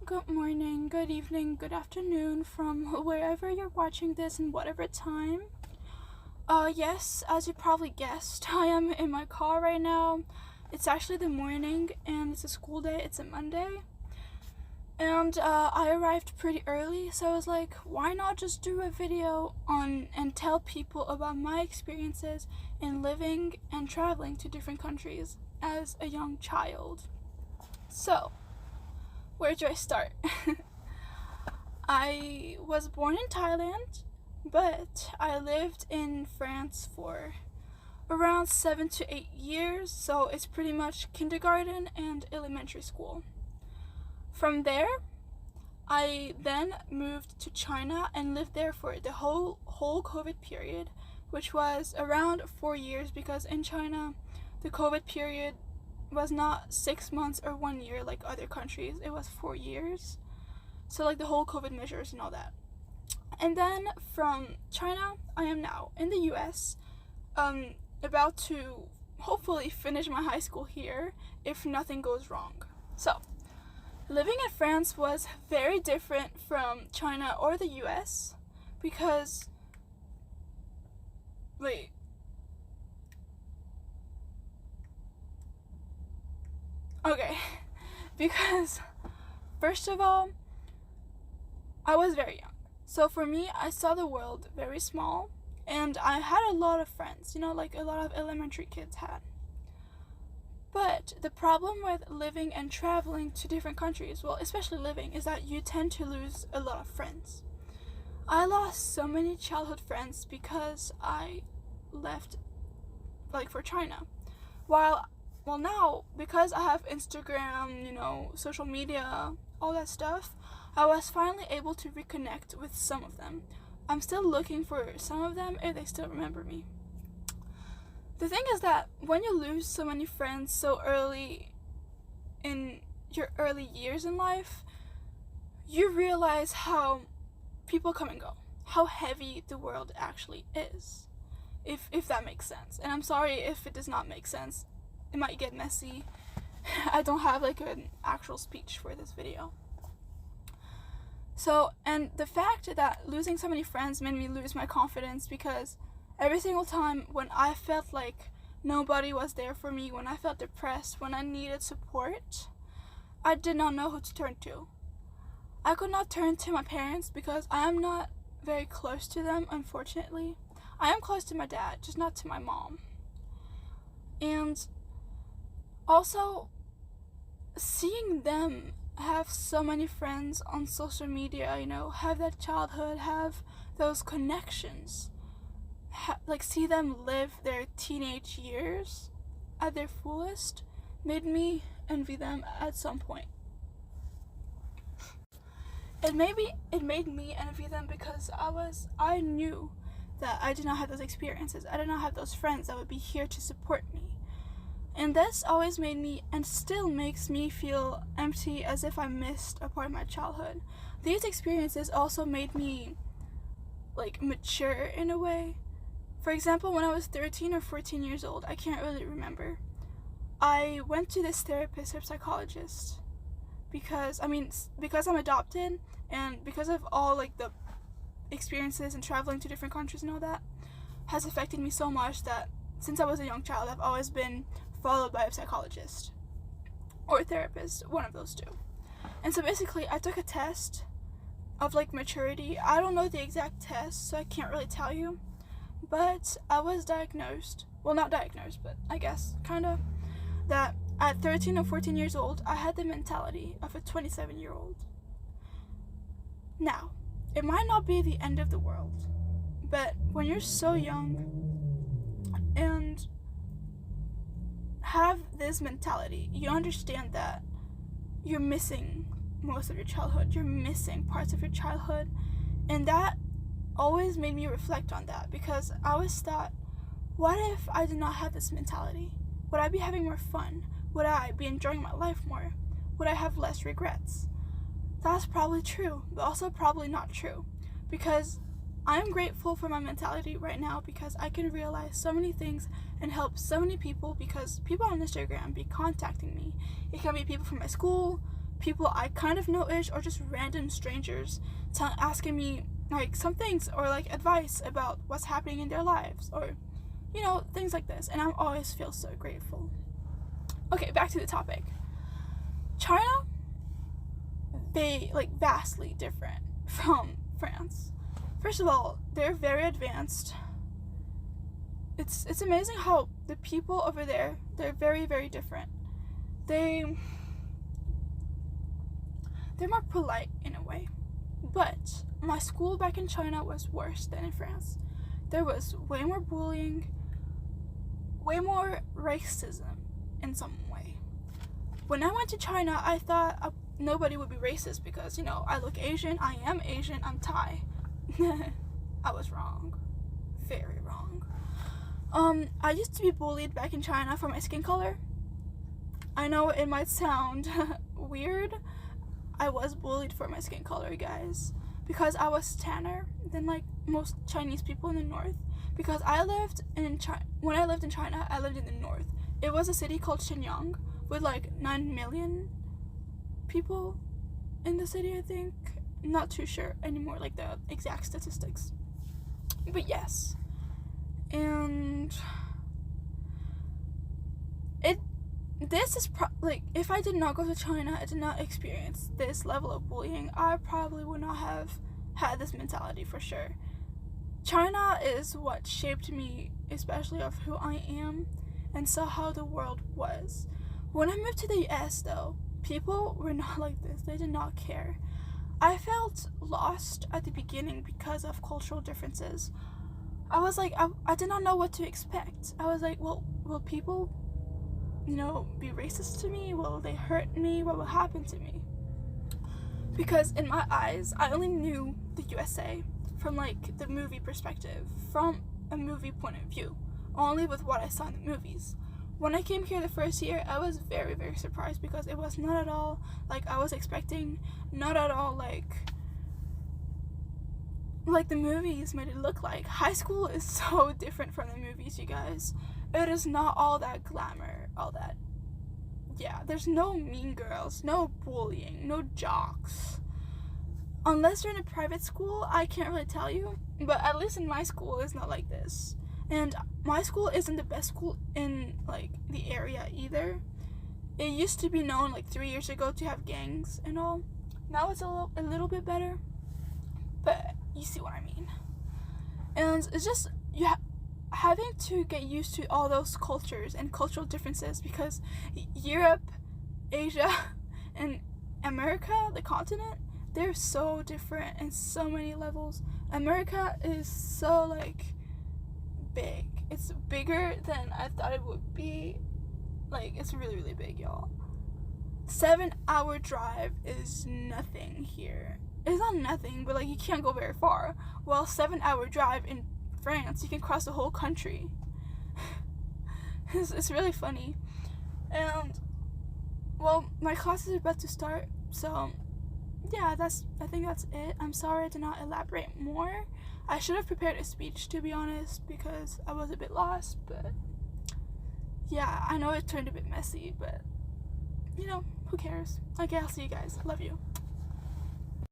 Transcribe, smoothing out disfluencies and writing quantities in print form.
Good morning, good evening, good afternoon from wherever you're watching this and whatever time. Yes, as you probably guessed, I am in my car right now. It's actually the morning and it's a school day, it's a Monday. And I arrived pretty early, so I was like, why not just do a video on and tell people about my experiences in living and traveling to different countries as a young child. So, where do I start? I was born in Thailand, but I lived in France for around 7 to 8 years, so it's pretty much kindergarten and elementary school. From there, I then moved to China and lived there for the whole COVID period, which was around 4 years, because in China, the COVID period was not 6 months or 1 year like other countries. It was 4 years. So like the whole COVID measures and all that. And then from China, I am now in the US, about to hopefully finish my high school here if nothing goes wrong. So, living in France was very different from China or the US because, because first of all, I was very young. So for me, I saw the world very small, and I had a lot of friends, like a lot of elementary kids had. But the problem with living and traveling to different countries, well, especially living, is that you tend to lose a lot of friends. I lost so many childhood friends because I left, for China. Well, now, because I have Instagram, social media, all that stuff, I was finally able to reconnect with some of them. I'm still looking for some of them if they still remember me. The thing is that when you lose so many friends so early in your early years in life, you realize how people come and go, how heavy the world actually is, if that makes sense. And I'm sorry if it does not make sense. It might get messy. I don't have an actual speech for this video. So, and the fact that losing so many friends made me lose my confidence, because every single time when I felt like nobody was there for me, when I felt depressed, when I needed support, I did not know who to turn to. I could not turn to my parents because I am not very close to them, unfortunately. I am close to my dad, just not to my mom. And also, seeing them have so many friends on social media, have that childhood, have those connections, see them live their teenage years at their fullest, made me envy them at some point. It made me envy them because I knew that I did not have those experiences. I did not have those friends that would be here to support me. And this always made me, and still makes me, feel empty, as if I missed a part of my childhood. These experiences also made me, mature in a way. For example, when I was 13 or 14 years old, I can't really remember, I went to this therapist or psychologist because I'm adopted, and because of all, the experiences and traveling to different countries and all that has affected me so much that since I was a young child, I've always been followed by a psychologist or a therapist, one of those two. And so basically, I took a test of maturity. I don't know the exact test, so I can't really tell you, but I was diagnosed, well, not diagnosed, but I guess kind of, that at 13 or 14 years old, I had the mentality of a 27-year-old. Now, it might not be the end of the world, but when you're so young and have this mentality, you understand that you're missing most of your childhood, you're missing parts of your childhood, and that always made me reflect on that, because I always thought, what if I did not have this mentality? Would I be having more fun? Would I be enjoying my life more? Would I have less regrets? That's probably true, but also probably not true, because I'm grateful for my mentality right now, because I can realize so many things and help so many people, because people on Instagram be contacting me. It can be people from my school, people I kind of know-ish or just random strangers asking me like some things or like advice about what's happening in their lives, or things like this, and I always feel so grateful. Okay, back to the topic. China, they like vastly different from France. First of all, they're very advanced. It's amazing how the people over there, they're very, very different. They're more polite in a way. But my school back in China was worse than in France. There was way more bullying, way more racism in some way. When I went to China, I thought nobody would be racist because, I look Asian, I am Asian, I'm Thai. I was wrong. Very wrong. I used to be bullied back in China for my skin color. I know it might sound weird. I was bullied for my skin color, guys, because I was tanner than like most Chinese people in the north. Because when I lived in China, I lived in the north. It was a city called Shenyang with like 9 million people in the city, I think. Not too sure anymore, like the exact statistics. But yes. And this is if I did not go to China, I did not experience this level of bullying, I probably would not have had this mentality for sure. China is what shaped me, especially of who I am, and saw how the world was. When I moved to the US, though, people were not like this. They did not care. I felt lost at the beginning because of cultural differences. I was like, I did not know what to expect. I was like, well, will people, be racist to me? Will they hurt me? What will happen to me? Because in my eyes, I only knew the USA from like the movie perspective, from a movie point of view, only with what I saw in the movies. When I came here the first year, I was very, very surprised because it was not at all like I was expecting, not at all like the movies made it look like. High school is so different from the movies, you guys. It is not all that glamour, all that. Yeah, there's no mean girls, no bullying, no jocks. Unless you're in a private school, I can't really tell you, but at least in my school, it's not like this. And my school isn't the best school in like the area either. It used to be known like 3 years ago to have gangs and all. Now it's a little bit better, but you see what I mean. And it's just having to get used to all those cultures and cultural differences, because Europe, Asia, and America, the continent, they're so different in so many levels. America is so like big. It's bigger than I thought it would be. Like, it's really, really big, y'all. 7-hour drive is nothing here. It's not nothing, but like you can't go very far. While 7-hour drive in France, you can cross the whole country. It's really funny. And well, my class is about to start, so yeah, I think that's it. I'm sorry I did not elaborate more. I should have prepared a speech, to be honest, because I was a bit lost, but yeah, I know it turned a bit messy, but who cares? Okay, I'll see you guys. Love you.